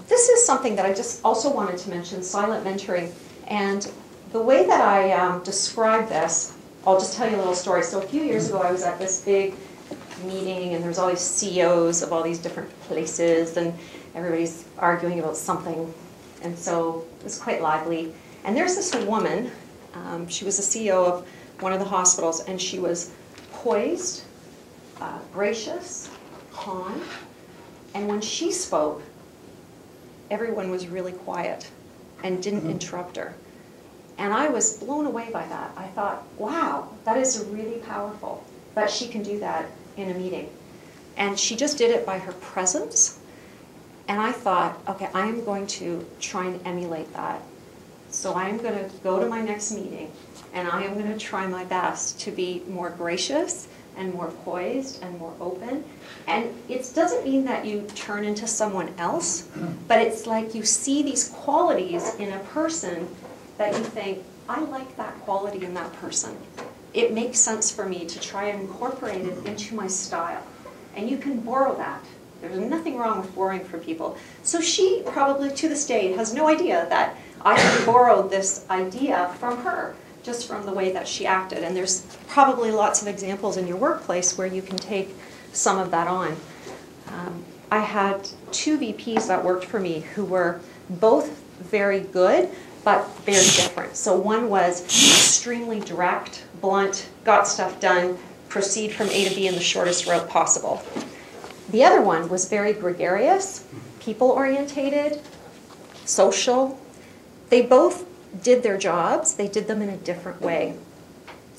This is something that I just also wanted to mention, silent mentoring. And the way that I describe this, I'll just tell you a little story. So a few years ago, I was at this big meeting, and there's all these CEOs of all these different places, and everybody's arguing about something. And so it was quite lively. And there's this woman, she was the CEO of one of the hospitals, and she was poised, gracious, calm. And when she spoke, everyone was really quiet and didn't interrupt her. And I was blown away by that. I thought, wow, that is really powerful that she can do that in a meeting. And she just did it by her presence. And I thought, okay, I am going to try and emulate that. So I am going to go to my next meeting, and I am going to try my best to be more gracious and more poised and more open. And it doesn't mean that you turn into someone else, but it's like you see these qualities in a person that you think, I like that quality in that person. It makes sense for me to try and incorporate it into my style. And you can borrow that. There's nothing wrong with borrowing from people. So she probably to this day has no idea that I borrowed this idea from her, just from the way that she acted. And there's probably lots of examples in your workplace where you can take some of that on. I had two VPs that worked for me who were both very good, but very different. So one was extremely direct, blunt, got stuff done, proceed from A to B in the shortest route possible. The other one was very gregarious, people-orientated, social. They both did their jobs, they did them in a different way.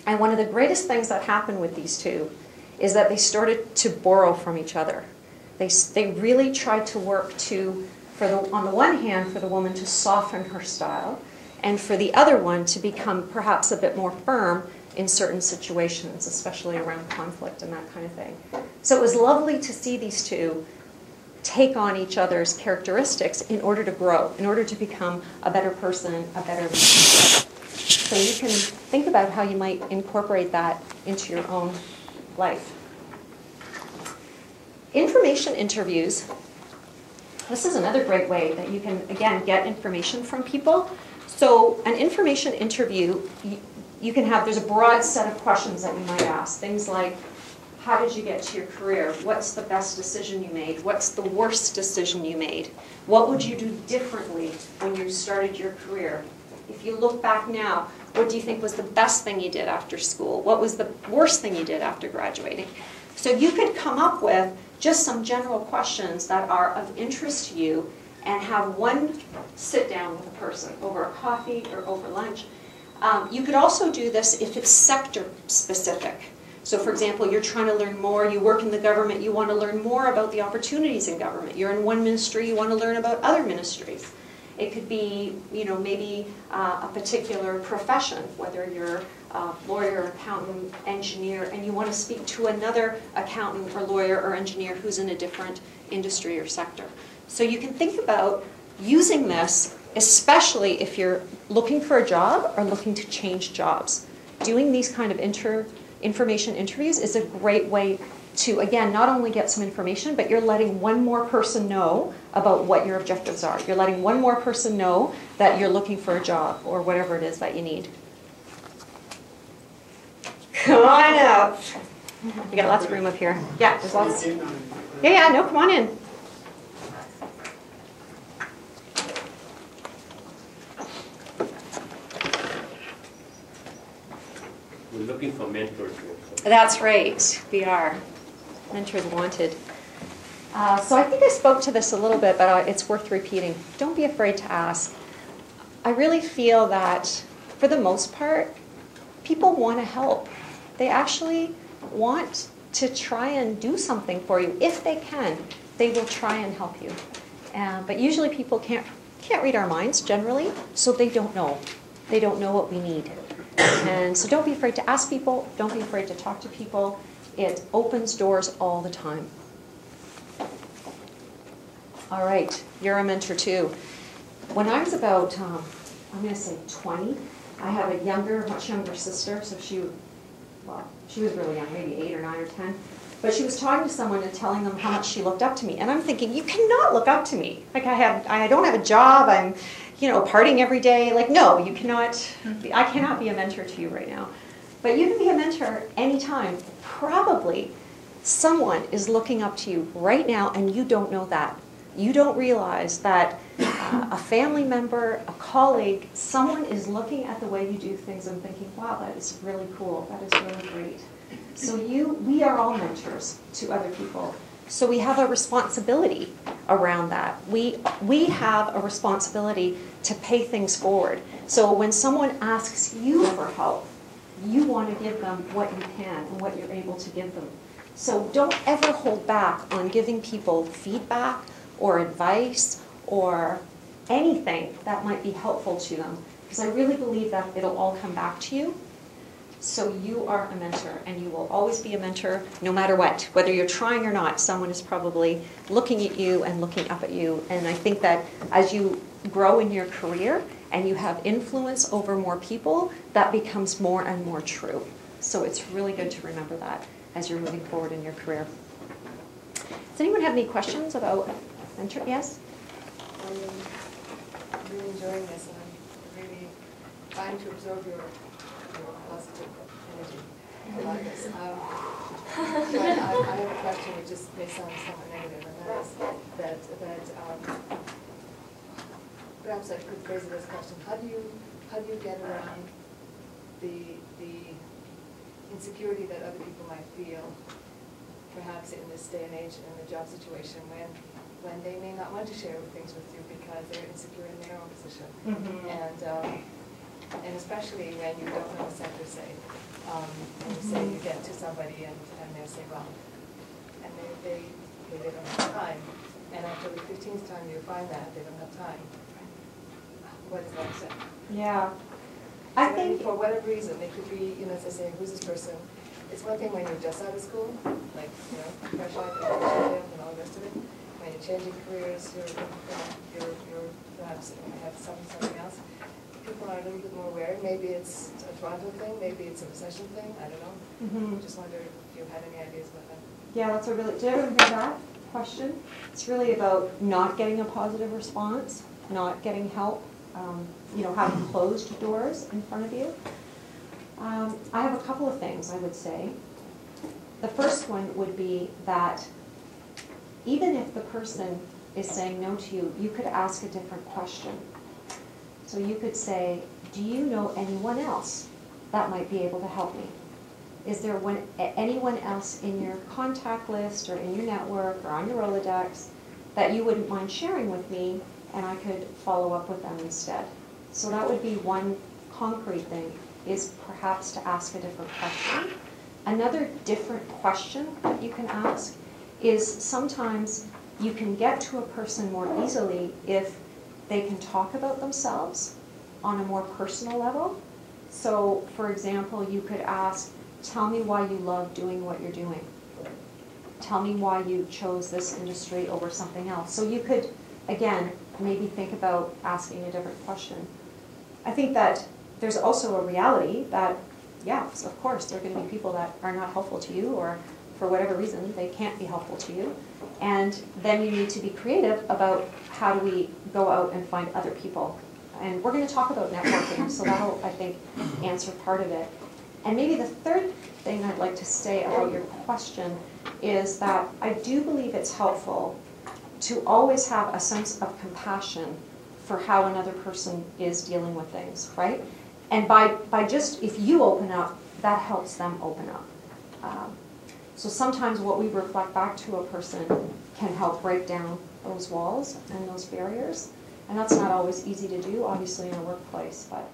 And one of the greatest things that happened with these two is that they started to borrow from each other. They really tried to work to, on the one hand, for the woman to soften her style, and for the other one to become perhaps a bit more firm in certain situations, especially around conflict and that kind of thing. So it was lovely to see these two take on each other's characteristics in order to grow, in order to become a better person, a better leader. So you can think about how you might incorporate that into your own life. Information interviews. This is another great way that you can, again, get information from people. So an information interview, you can have, there's a broad set of questions that you might ask. Things like, how did you get to your career? What's the best decision you made? What's the worst decision you made? What would you do differently when you started your career? If you look back now, what do you think was the best thing you did after school? What was the worst thing you did after graduating? So you could come up with just some general questions that are of interest to you and have one sit down with a person over a coffee or over lunch. You could also do this if it's sector specific. So for example, you're trying to learn more, you work in the government, you want to learn more about the opportunities in government. You're in one ministry, you want to learn about other ministries. It could be, maybe a particular profession, whether you're a lawyer, accountant, engineer, and you want to speak to another accountant or lawyer or engineer who's in a different industry or sector. So you can think about using this, especially if you're looking for a job or looking to change jobs. Doing these kind of information interviews is a great way to, again, not only get some information, but you're letting one more person know about what your objectives are. You're letting one more person know that you're looking for a job or whatever it is that you need. Come on out. We got lots of room up here. Yeah, there's lots. Yeah, no, come on in. We're looking for mentors here. That's right, we are. Mentors wanted. So I think I spoke to this a little bit, but it's worth repeating. Don't be afraid to ask. I really feel that, for the most part, people want to help. They actually want to try and do something for you. If they can, they will try and help you. But usually people can't read our minds, generally, so they don't know. They don't know what we need. And so don't be afraid to ask people. Don't be afraid to talk to people. It opens doors all the time. All right, you're a mentor too. When I was about, I'm going to say 20, I have a much younger sister, so she was really young, maybe 8 or 9 or 10. But she was talking to someone and telling them how much she looked up to me. And I'm thinking, you cannot look up to me. Like I don't have a job, I'm, partying every day. Like, no, you cannot, I cannot be a mentor to you right now. But you can be a mentor anytime. Probably someone is looking up to you right now and you don't know that. You don't realize that a family member, a colleague, someone is looking at the way you do things and thinking, wow, that is really cool, that is really great. So we are all mentors to other people. So we have a responsibility around that. We have a responsibility to pay things forward. So when someone asks you for help, you want to give them what you can and what you're able to give them. So don't ever hold back on giving people feedback or advice or anything that might be helpful to them, because I really believe that it'll all come back to you. So you are a mentor, and you will always be a mentor no matter what. Whether you're trying or not, someone is probably looking at you and looking up at you. And I think that as you grow in your career and you have influence over more people, that becomes more and more true. So it's really good to remember that as you're moving forward in your career. Does anyone have any questions about mentor? Yes? I'm really enjoying this, and I'm really trying to absorb your positive energy about this. But I have a question which just may sound somewhat negative, and that is that perhaps I could phrase it as a question: how do you get around the insecurity that other people might feel, perhaps in this day and age in the job situation when they may not want to share things with you because they're insecure in their own position, and especially when you don't know a sector, say, and you say you get to somebody and they say, well, and they don't have time, and after the 15th time you find that they don't have time. What does that say? Yeah. I think for whatever reason, it could be, as I say, who's this person? It's one thing when you're just out of school, like, fresh out of and all the rest of it. When you're changing careers, you're perhaps have something else. People are a little bit more aware. Maybe it's a Toronto thing, maybe it's a recession thing, I don't know. Just wonder if you had any ideas about that. Yeah, that's a really, did everyone hear that question? It's really about not getting a positive response, not getting help, having closed doors in front of you. I have a couple of things I would say. The first one would be that even if the person is saying no to you, you could ask a different question. So you could say, do you know anyone else that might be able to help me? Is there anyone else in your contact list or in your network or on your Rolodex that you wouldn't mind sharing with me and I could follow up with them instead? So that would be one concrete thing, is perhaps to ask a different question. Another different question that you can ask is sometimes you can get to a person more easily if they can talk about themselves on a more personal level. So, for example, you could ask, tell me why you love doing what you're doing. Tell me why you chose this industry over something else. So you could, again, maybe think about asking a different question. I think that there's also a reality that, yes, of course, there are going to be people that are not helpful to you, or for whatever reason, they can't be helpful to you. And then you need to be creative about how do we go out and find other people. And we're going to talk about networking, so that'll, I think, answer part of it. And maybe the third thing I'd like to say about your question is that I do believe it's helpful to always have a sense of compassion for how another person is dealing with things, right? And by just, if you open up, that helps them open up. So sometimes what we reflect back to a person can help break down those walls and those barriers. And that's not always easy to do, obviously, in a workplace, but